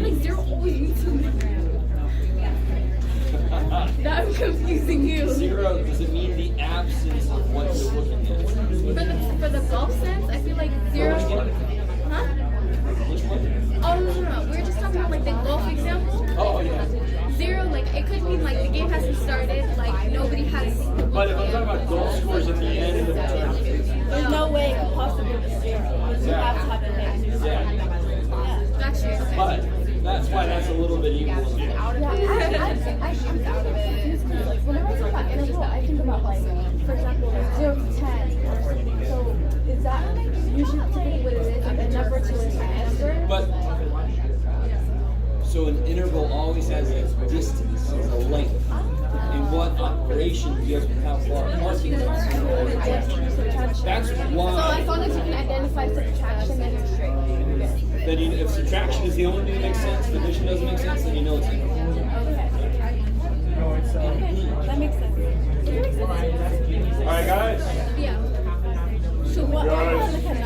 Like zero always means something. Now I'm confusing you. Zero, does it mean the absence of what you're looking at? For the golf sense, I feel like zero. Huh? Which one? Oh no. We were just talking about like the golf example. Oh, yeah. Zero, like it could mean like the game hasn't started, like nobody has. But if I'm talking about goal scores at the end of the tournament. There's no way it could possibly be zero. Because you have to have a name. Exactly. Gotcha. Okay. But that's why that's a little bit equal. I'm confused because like whenever I think about interval, I think about like, for example, like 0 to 10. So is that usually typically what it is? Like a number to a number? But so an interval always has a distance, a length, and what operation deals with how far apart you are. That's So why. as long as you can identify subtraction, then you're straight. Then if subtraction is the only thing that makes sense, division doesn't make sense, then you know it's interval. Okay. That makes sense. All right, guys. Yeah. So what I Guys, want to look at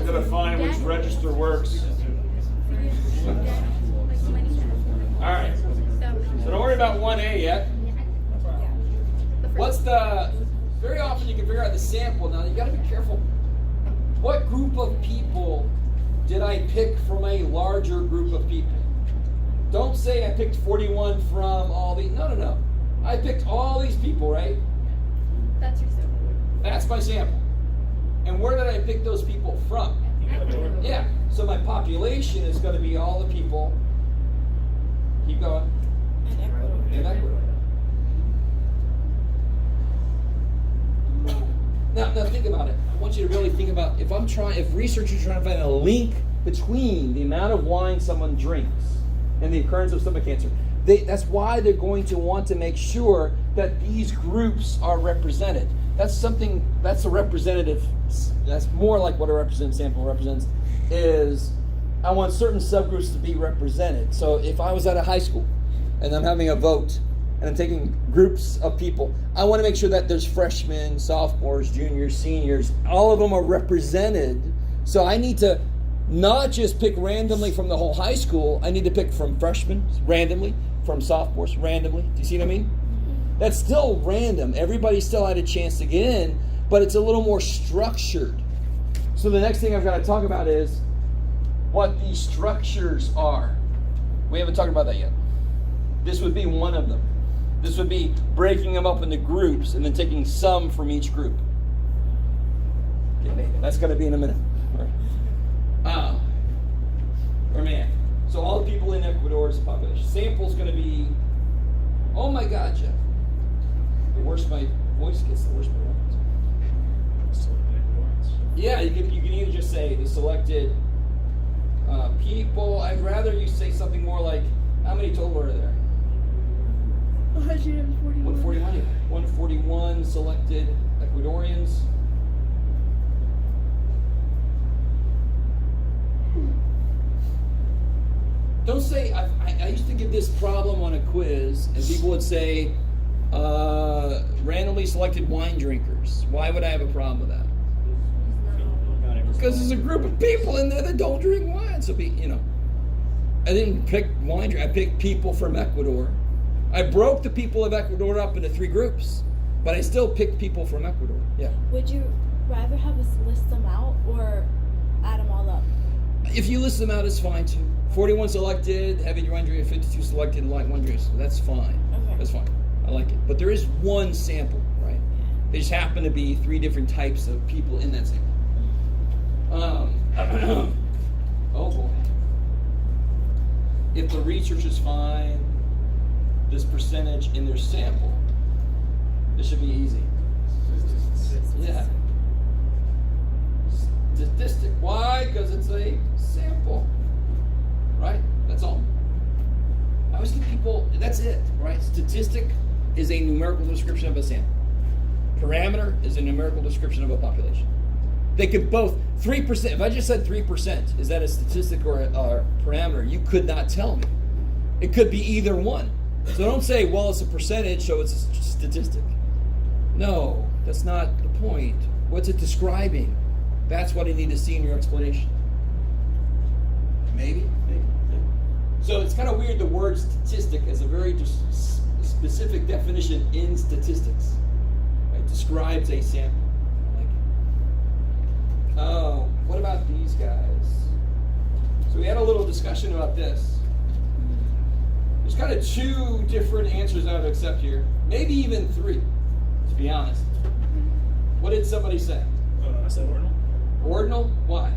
I'm gonna find which register works. All right. So don't worry about 1A yet. What's the? Very often you can figure out the sample. Now you got to be careful. What group of people did I pick from a larger group of people? Don't say I picked 41 from all these. No. I picked all these people, right? That's your sample. That's my sample. And where did I pick those people from? Yeah. So my population is going to be all the people. Keep going. In Ecuador. Now think about it. I want you to really think about if researchers are trying to find a link between the amount of wine someone drinks and the occurrence of stomach cancer. That's why they're going to want to make sure that these groups are represented. That's a representative, that's more like what a representative sample represents, is I want certain subgroups to be represented. So if I was at a high school and I'm having a vote and I'm taking groups of people, I want to make sure that there's freshmen, sophomores, juniors, seniors, all of them are represented. So I need to not just pick randomly from the whole high school, I need to pick from freshmen randomly, from sophomores randomly. Do you see what I mean? That's still random. Everybody still had a chance to get in, but it's a little more structured. So the next thing I've got to talk about is what these structures are. We haven't talked about that yet. This would be one of them. This would be breaking them up into groups and then taking some from each group. Okay, that's going to be in a minute. Or man. So all the people in Ecuador is the population. Sample's going to be, oh my God, Jeff. The worse my voice gets, the worse my reference. Yeah, you can either just say the selected people. I'd rather you say something more like, how many total are there? 141. 141. 141 selected Ecuadorians. Don't say, I used to give this problem on a quiz, and people would say, randomly selected wine drinkers. Why would I have a problem with that? Because there's a group of people in there that don't drink wine. So, I didn't pick wine drinkers. I picked people from Ecuador. I broke the people of Ecuador up into 3 groups, but I still picked people from Ecuador. Yeah. Would you rather have us list them out or add them all up? If you list them out, it's fine too. 41 selected, heavy wine drinkers, 52 selected, light wine drinkers. That's fine. Okay. That's fine. I like it. But there is one sample, right? They just happen to be 3 different types of people in that sample. Oh boy. If the researchers find this percentage in their sample, this should be easy. Yeah. Statistic. Why? Because it's a sample. Right? That's all. I always give people, that's it, right? Statistic is a numerical description of a sample. Parameter is a numerical description of a population. They could both, 3%, if I just said 3%, is that a statistic or a parameter? You could not tell me. It could be either one. So don't say, well, it's a percentage, so it's a statistic. No, that's not the point. What's it describing? That's what I need to see in your explanation. Maybe. So it's kind of weird. The word statistic has a very specific definition in statistics. It describes a sample. Like, oh, what about these guys? So we had a little discussion about this. There's kind of two different answers I would accept here. Maybe even three, to be honest. What did somebody say? I said ordinal. Ordinal? Why?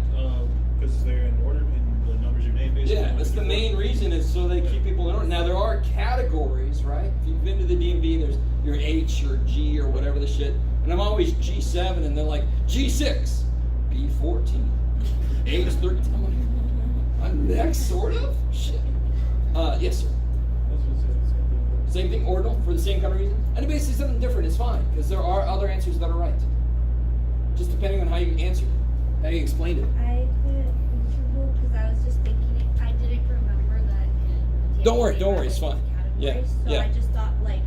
Because they're in order and the numbers your name basically. Yeah, that's the main reason is so they keep people in order. Now there are categories, right? If you've been to the DMV, there's your H or G or whatever the shit. And I'm always G7 and they're like G6, B14, H13. I'm like, I'm next, sort of? Shit. Yes, sir. Same thing, ordinal, for the same kind of reason. And it basically something different is fine, because there are other answers that are right. Just depending on how you answered it, how you explained it. I put interval because I was just thinking I didn't remember that. Don't worry, it's fine. Yeah, So yeah. I just thought like,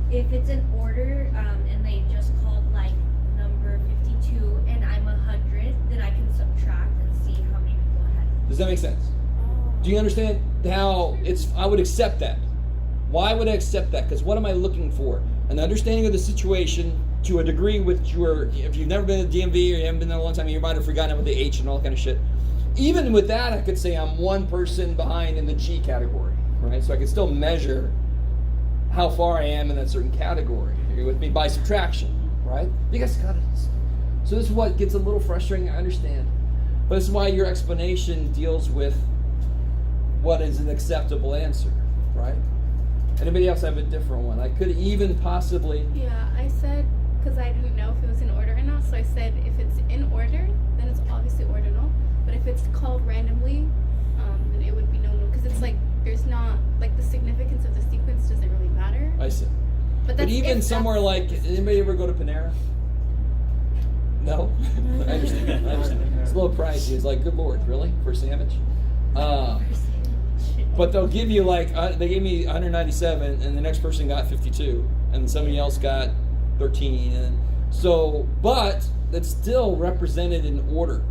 if it's an order and they just called like number 52 and I'm 100, then I can subtract and see how many people I had. Does that make sense? Do you understand how it's, I would accept that. Why would I accept that? Because what am I looking for? An understanding of the situation to a degree which if you've never been to the DMV or you haven't been there a long time, you might have forgotten about the H and all that kind of shit. Even with that, I could say I'm one person behind in the G category, right? So I can still measure how far I am in that certain category. You're with me by subtraction, right? You guys got it. So this is what gets a little frustrating, I understand. But this is why your explanation deals with what is an acceptable answer, right? Anybody else have a different one? I could even possibly... Yeah, I said, because I didn't know if it was in order or not, so I said if it's in order, then it's obviously ordinal. But if it's called randomly, then it would be no, because it's like, there's not, like the significance of the sequence doesn't really matter. I see. But But that's even if somewhere that's- like, anybody ever go to Panera? No? I understand. It's a little pricey. It's like, good Lord, really? For a sandwich? But they'll give you like, they gave me 197 and the next person got 52 and somebody else got 13. And so, but that's still represented in order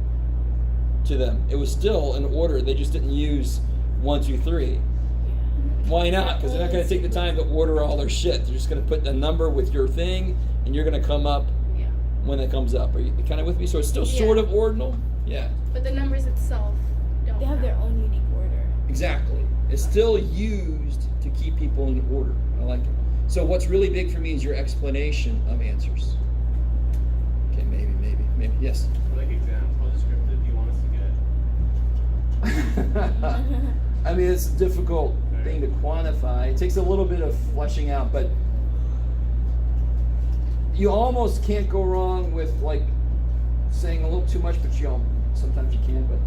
to them. It was still in order. They just didn't use 1, 2, 3. Why not? Because they're not going to take the time to order all their shit. They're just going to put a number with your thing and you're going to come up Yeah. when it comes up. Are you kind of with me? So it's still sort of ordinal? Yeah. But the numbers itself don't They have their own unique order. Exactly. It's still used to keep people in order. I like it. So what's really big for me is your explanation of answers. Okay, maybe. Yes. Like exams, how descriptive do you want us to get? I mean, it's a difficult thing to quantify. It takes a little bit of fleshing out, but you almost can't go wrong with like saying a little too much, but sometimes you can, but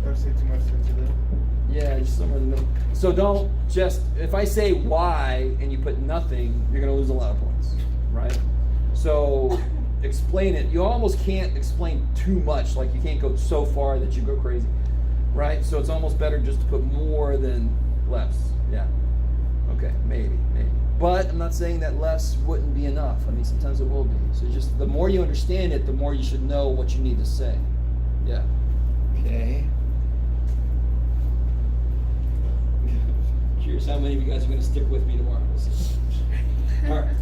Or say too much into them. yeah, just somewhere in the middle. So don't just, if I say why and you put nothing, you're going to lose a lot of points, right? So explain it. You almost can't explain too much. Like you can't go so far that you go crazy, right? So it's almost better just to put more than less. Yeah. Okay, maybe. But I'm not saying that less wouldn't be enough. I mean, sometimes it will be. So just the more you understand it, the more you should know what you need to say. Yeah. Okay. Curious how many of you guys are going to stick with me tomorrow. We'll see. All right.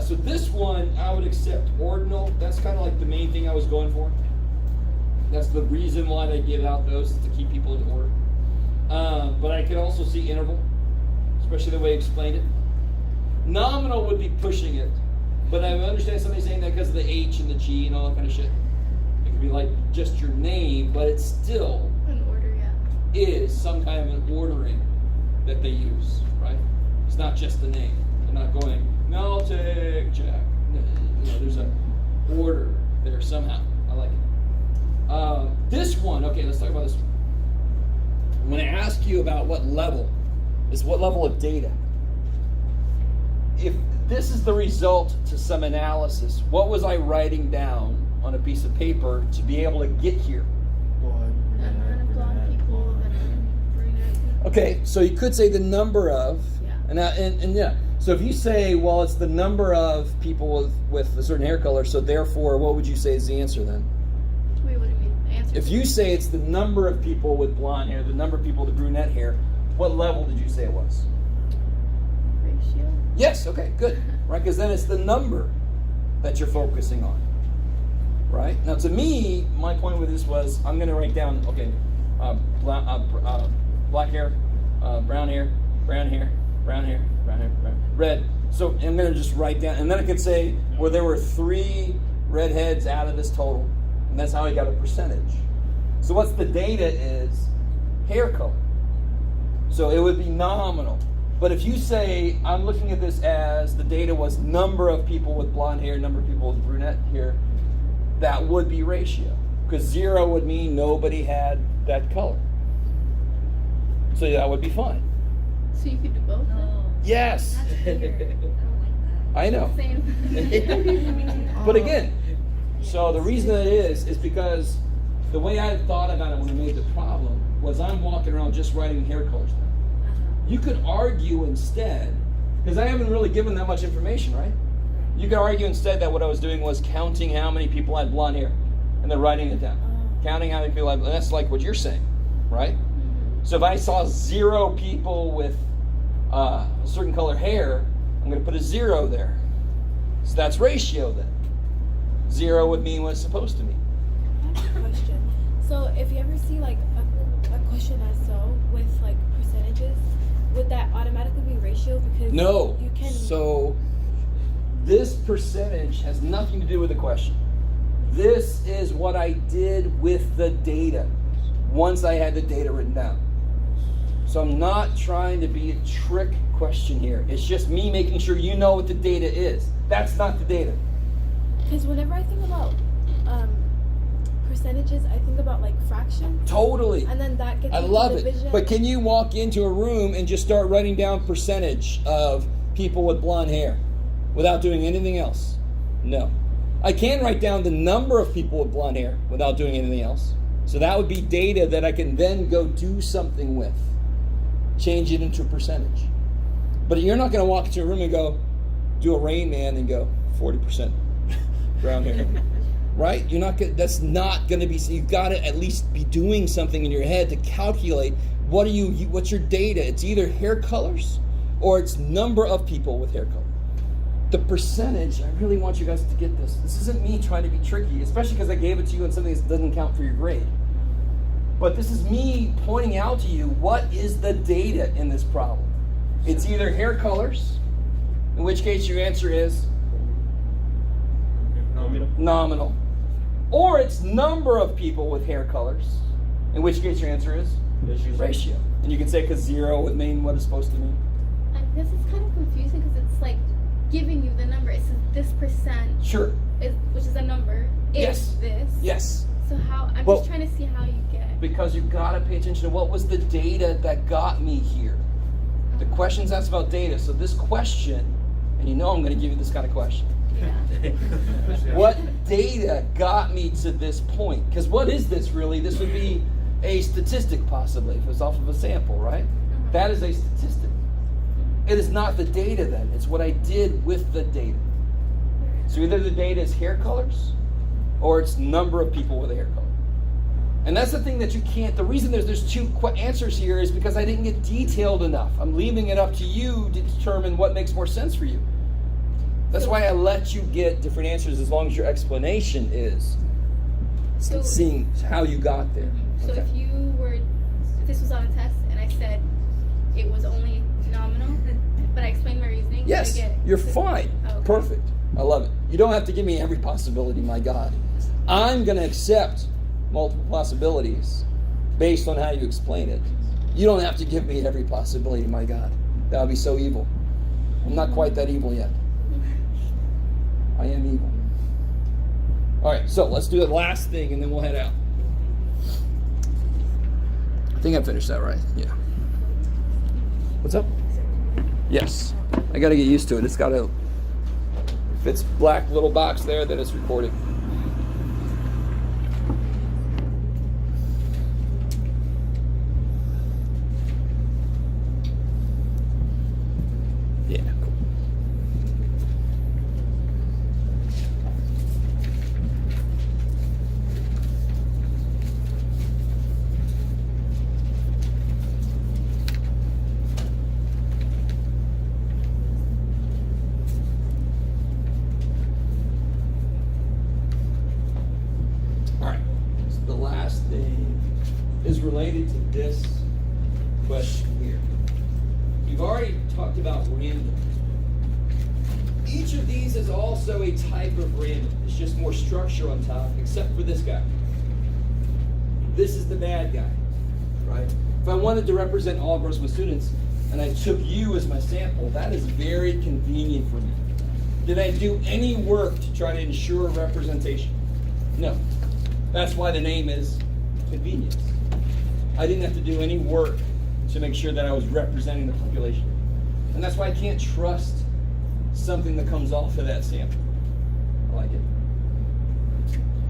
So this one, I would accept ordinal. That's kind of like the main thing I was going for. That's the reason why they give out those, is to keep people in order. But I could also see interval, especially the way you explained it. Nominal would be pushing it, but I understand somebody saying that because of the H and the G and all that kind of shit. It could be like just your name, but it's still in order, yeah. is some kind of an ordering that they use, right? It's not just the name. They're not going, no, take Jack. No, there's an order there somehow. I like it. This one, okay, let's talk about this one. When I ask you about what level of data, if this is the result to some analysis, what was I writing down on a piece of paper to be able to get here? The amount of blonde people, the brunette people. Okay, so you could say the number of, Yeah. and yeah. So if you say, well, it's the number of people with a certain hair color, so therefore, what would you say is the answer then? Wait, what do you mean? The answer If you say it's the number of people with blonde hair, the number of people with brunette hair, what level did you say it was? Ratio. Yes, okay, good. Right, because then it's the number that you're focusing on. Right? Now to me, my point with this was, I'm going to write down, okay, black hair, brown hair, brown hair, brown hair, brown hair, red. So I'm going to just write down, and then I could say, well, there were 3 redheads out of this total, and that's how I got a percentage. So what's the data is hair color. So it would be nominal. But if you say, I'm looking at this as the data was number of people with blonde hair, number of people with brunette hair, that would be ratio. Because 0 would mean nobody had that color. So that would be fine. So you could do both. No. Yes. That's weird. I don't like that. I know. Same. But again, so the reason that is because the way I thought about it when I made the problem was I'm walking around just writing hair colors down. You could argue instead, because I haven't really given that much information, right? You could argue instead that what I was doing was counting how many people had blonde hair and then writing it down. Counting how many people had, and that's like what you're saying, right? So if I saw 0 people with a certain color hair, I'm going to put a 0 there. So that's ratio then. 0 would mean what it's supposed to mean. I have a question. So if you ever see like a question as so with like percentages, would that automatically be ratio? Because No. you can. So this percentage has nothing to do with the question. This is what I did with the data once I had the data written down. So I'm not trying to be a trick question here. It's just me making sure you know what the data is. That's not the data. Because whenever I think about percentages, I think about like fraction, Totally. and then that gets I into love it. division. But can you walk into a room and just start writing down percentage of people with blonde hair without doing anything else? No. I can write down the number of people with blonde hair without doing anything else. So that would be data that I can then go do something with. Change it into a percentage. But you're not going to walk into a room and go, do a Rain Man and go, 40% brown hair. Right? You're not gonna, that's not going to be, you've got to at least be doing something in your head to calculate what's your data. It's either hair colors or it's number of people with hair color. The percentage, I really want you guys to get this. This isn't me trying to be tricky, especially because I gave it to you in something that doesn't count for your grade. But this is me pointing out to you what is the data in this problem. It's either hair colors, in which case your answer is nominal. Or it's number of people with hair colors, in which case your answer is ratio. And you can say because 0 would mean what it's supposed to mean. I guess it's kind of confusing because it's like giving you the number. It says this percent, Sure. which is a number, is Yes. this. Yes. So how, I'm Well- just trying to see how you get. Because you've got to pay attention to what was the data that got me here. The question's asked about data. So this question, and you know I'm going to give you this kind of question. Yeah. What data got me to this point? Because what is this really? This would be a statistic possibly if it was off of a sample, right? That is a statistic. It is not the data then. It's what I did with the data. So either the data is hair colors or it's number of people with a hair color. And that's the thing that you can't, the reason there's 2 answers here is because I didn't get detailed enough. I'm leaving it up to you to determine what makes more sense for you. That's why I let you get different answers as long as your explanation is So- seeing how you got there. So Okay. if this was on a test and I said it was only nominal, but I explained my reasoning, Yes, I get you're fine. Oh, okay. Perfect. I love it. You don't have to give me every possibility, my God. I'm going to accept multiple possibilities based on how you explain it. You don't have to give me every possibility, my God. That would be so evil. I'm not quite that evil yet. I am evil. All right, so let's do the last thing and then we'll head out. I think I finished that right. Yeah. What's up? Yes. I got to get used to it. It's got to, if it's black little box there, then it's recording. Yeah, cool. related to this question here. We've already talked about random. Each of these is also a type of random. It's just more structure on top, except for this guy. This is the bad guy, right? If I wanted to represent all Grossman students, and I took you as my sample, that is very convenient for me. Did I do any work to try to ensure representation? No. That's why the name is convenience. I didn't have to do any work to make sure that I was representing the population. And that's why I can't trust something that comes off of that sample. I like it.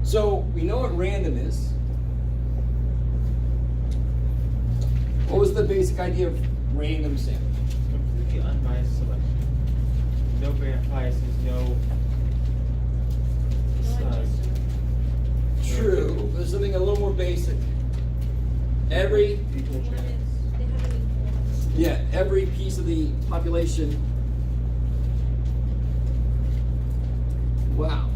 So we know what random is. What was the basic idea of random sample? Completely unbiased selection. No grand biases, no. True, but there's something a little more basic. Every piece of the population. Wow.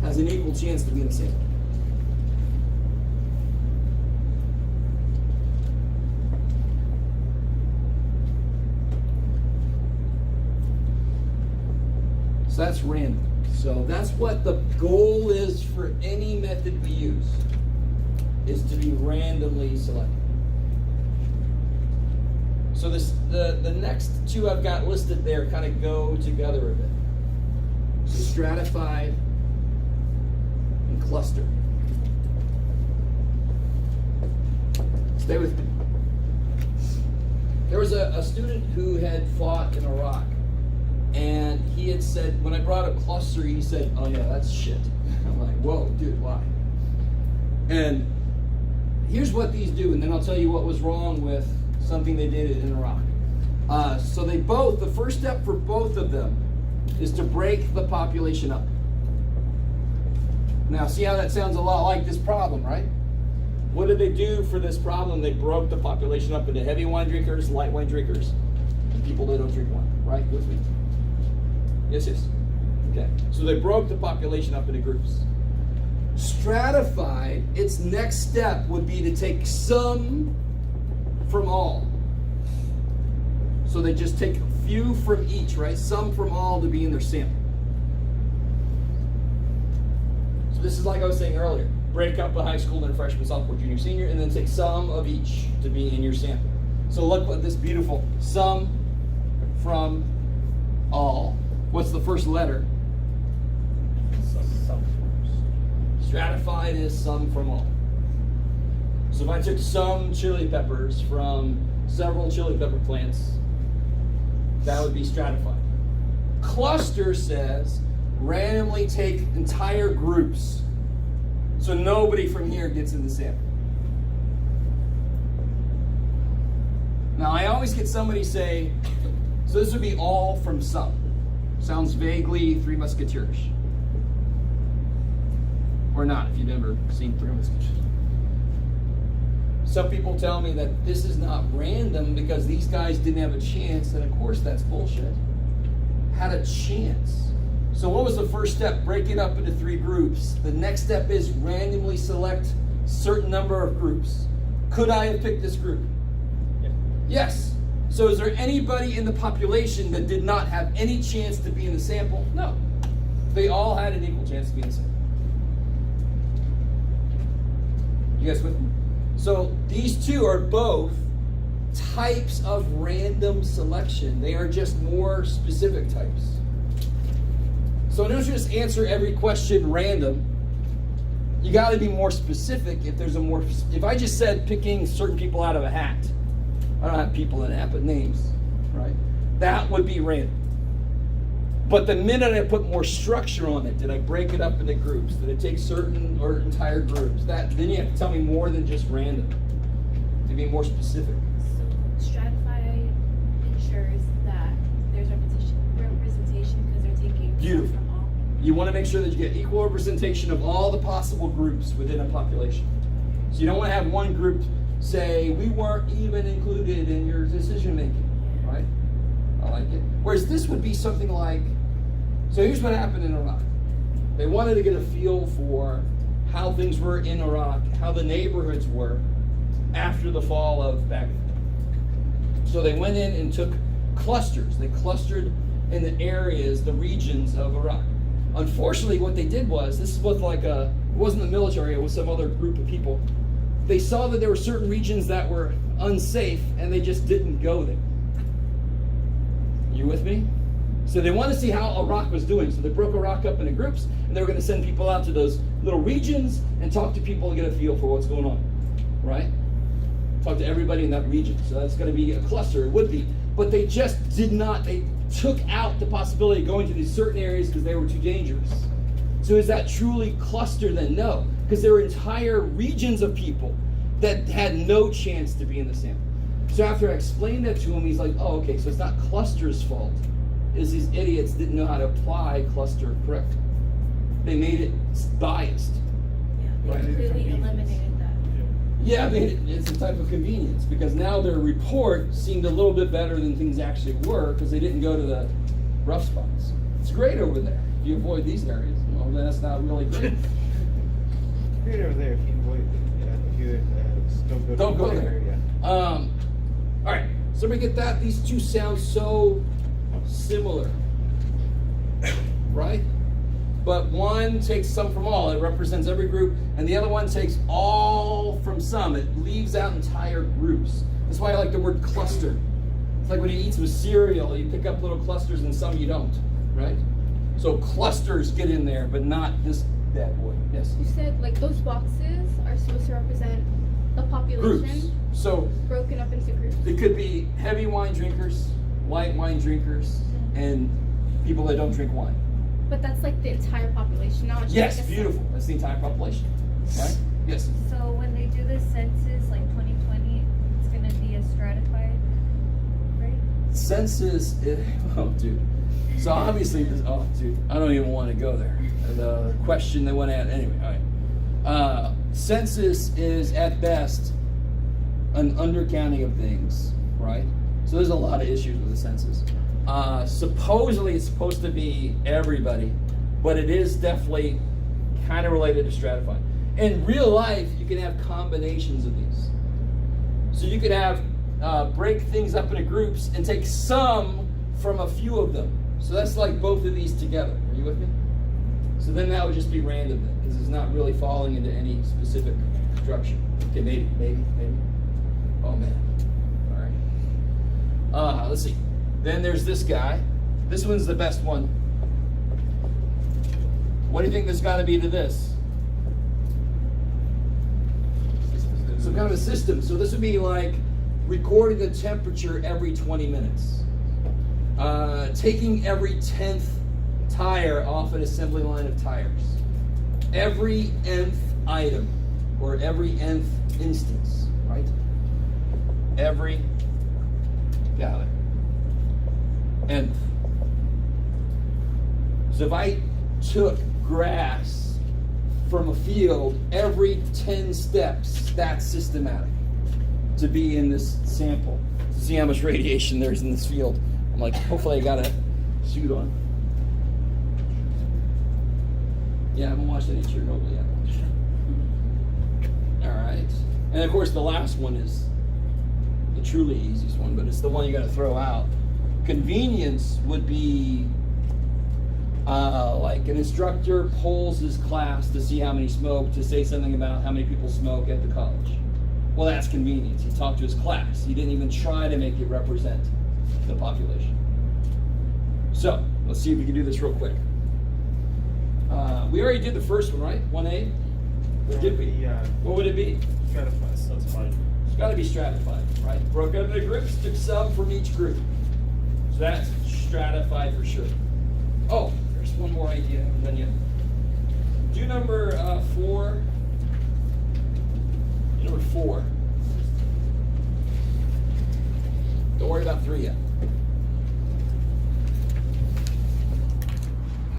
Has an equal chance to be in the sample. So that's random. So that's what the goal is for any method we use, is to be randomly selected. So the next two I've got listed there kind of go together a bit. So stratified and cluster. Stay with me. There was a student who had fought in Iraq, and he had said, when I brought up cluster, he said, oh yeah, that's shit. I'm like, whoa, dude, why? And here's what these do, and then I'll tell you what was wrong with something they did in Iraq. So the first step for both of them is to break the population up. Now, see how that sounds a lot like this problem, right? What did they do for this problem? They broke the population up into heavy wine drinkers, light wine drinkers, and people that don't drink wine, right? With me? Yes, yes. Okay. So they broke the population up into groups. Stratified, its next step would be to take some from all. So they just take a few from each, right? Some from all to be in their sample. So this is like I was saying earlier. Break up a high school and a freshman, sophomore, junior, senior, and then take some of each to be in your sample. So look at this beautiful some from all. What's the first letter? Stratified is some from all. So if I took some chili peppers from several chili pepper plants, that would be stratified. Cluster says randomly take entire groups. So nobody from here gets in the sample. Now I always get somebody say, so this would be all from some. Sounds vaguely Three Musketeers. Or not, if you've never seen Three Musketeers. Some people tell me that this is not random because these guys didn't have a chance, and of course that's bullshit. Had a chance. So what was the first step? Break it up into 3 groups. The next step is randomly select a certain number of groups. Could I have picked this group? Yeah. Yes. So is there anybody in the population that did not have any chance to be in the sample? No. They all had an equal chance to be in the sample. You guys with me? So these two are both types of random selection. They are just more specific types. So don't just answer every question random. You got to be more specific. If I just said picking certain people out of a hat, I don't have people in a hat, but names, right? That would be random. But the minute I put more structure on it, did I break it up into groups? Did I take certain or entire groups? Then you have to tell me more than just random. To be more specific. So stratified ensures that there's representation because they're taking Beautiful. from all. You want to make sure that you get equal representation of all the possible groups within a population. So you don't want to have one group say, we weren't even included in your decision making, right? I like it. Whereas this would be something like, so here's what happened in Iraq. They wanted to get a feel for how things were in Iraq, how the neighborhoods were after the fall of Baghdad. So they went in and took clusters. They clustered in the areas, the regions of Iraq. Unfortunately, what they did was, this is with it wasn't the military, it was some other group of people. They saw that there were certain regions that were unsafe, and they just didn't go there. You with me? So they wanted to see how Iraq was doing. So they broke Iraq up into groups, and they were going to send people out to those little regions and talk to people and get a feel for what's going on, right? Talk to everybody in that region. So that's going to be a cluster. It would be. But they just did not. They took out the possibility of going to these certain areas because they were too dangerous. So is that truly cluster then? No. Because there were entire regions of people that had no chance to be in the sample. So after I explained that to him, he's like, oh, okay, so it's not cluster's fault. Is these idiots didn't know how to apply cluster correctly. They made it biased. Yeah, they Right. completely eliminated that. Yeah, it's a type of convenience because now their report seemed a little bit better than things actually were because they didn't go to the rough spots. It's great over there if you avoid these areas. Well, that's not really great. Great over there if you avoid if you Don't go there. Yeah. All right, so we get that. These two sound so similar, right? But one takes some from all. It represents every group, and the other one takes all from some. It leaves out entire groups. That's why I like the word cluster. It's like when you eat some cereal, you pick up little clusters, and some you don't, right? So clusters get in there, but not this bad boy. Yes. You said like those boxes are supposed to represent the population Groups. So broken up into groups. it could be heavy wine drinkers, light wine drinkers, and people that don't drink wine. But that's like the entire population, not just Yes, like a beautiful. That's the entire population, right? Yes. So when they do the census, like 2020, it's gonna be a stratified, right? Census, oh, dude. So obviously, dude, I don't even want to go there. The question they went at, anyway, all right. Census is at best an undercounting of things, right? So there's a lot of issues with the census. Supposedly it's supposed to be everybody, but it is definitely kind of related to stratifying. In real life, you can have combinations of these. So you could have break things up into groups and take some from a few of them. So that's like both of these together. Are you with me? So then that would just be random then, because it's not really falling into any specific structure. Okay, maybe. Oh man. All right. Let's see. Then there's this guy. This one's the best one. What do you think there's got to be to this? Some kind of a system. So this would be like recording the temperature every 20 minutes. Taking every 10th tire off an assembly line of tires. Every nth item or every nth instance, right? Every, got it. Nth. So if I took grass from a field every 10 steps, that's systematic to be in this sample. To see how much radiation there's in this field. I'm like, hopefully I got a suit on. Yeah, I haven't watched any Chernobyl yet. All right. And of course, the last one is the truly easiest one, but it's the one you got to throw out. Convenience would be like an instructor polls his class to see how many smoke, to say something about how many people smoke at the college. Well, that's convenience. He talked to his class. He didn't even try to make it represent the population. So, let's see if we can do this real quick. We already did the first one, right? 1A? Or did we? Yeah. What would it be? Stratified. That's fine. It's got to be stratified, right? Broke up into groups, took some from each group. So that's stratified for sure. Oh, there's one more idea I haven't done yet. Do number 4. Number 4. Don't worry about 3 yet.